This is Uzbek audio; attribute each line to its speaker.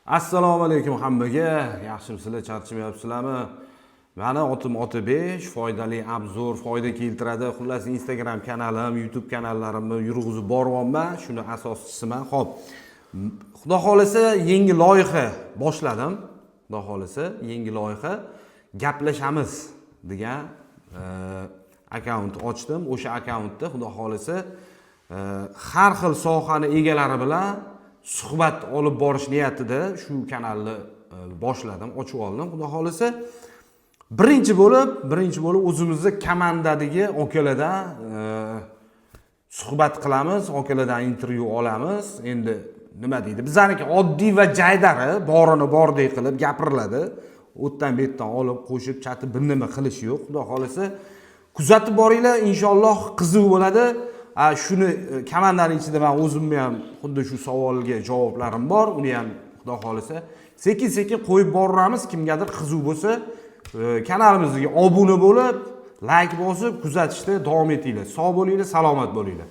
Speaker 1: Assalomu alaykum hammaga. Yaxshimisizlar, charchamayapsizlarmi? Meni otim Otabek, foydali obzor, foyda keltiradi. Xullas, Instagram kanalim, YouTube kanallarimni yurg'izib boryapman. Shuni asoschisiman. Xo'p. Xudo xolasa yangi loyiha boshladim. Xudo xolasa yangi loyiha gaplashamiz degan akkaunt ochdim. O'sha akkauntda xudo xolasa har xil sohani egalari bilan suhbat olib borish niyatida shu kanalni boshladim, ochib oldim. Xudo xolasa birinchi bo'lib o'zimizning komandadagi okalardan suhbat qilamiz, okalardan intervyu olamiz. Endi nima deydi? Bizlarniki oddiy va jaydari, borini bordek qilib gapiriladi. O'tdan betdan olib qo'shib chatib bir nima qilish yo'q. Xudo xolasa kuzatib boringlar, inshaalloh qiziq bo'ladi. Shuni komandaning ichida men o'zimni ham xuddi shu savolga javoblarim bor. Uni ham xudo xolasa sekin-sekin qo'yib boramiz. Kimgadir qiziq bo'lsa, kanalimizga obuna bo'lib, like bosib, kuzatishda davom etinglar. Sog' bo'linglar, salomat bo'linglar.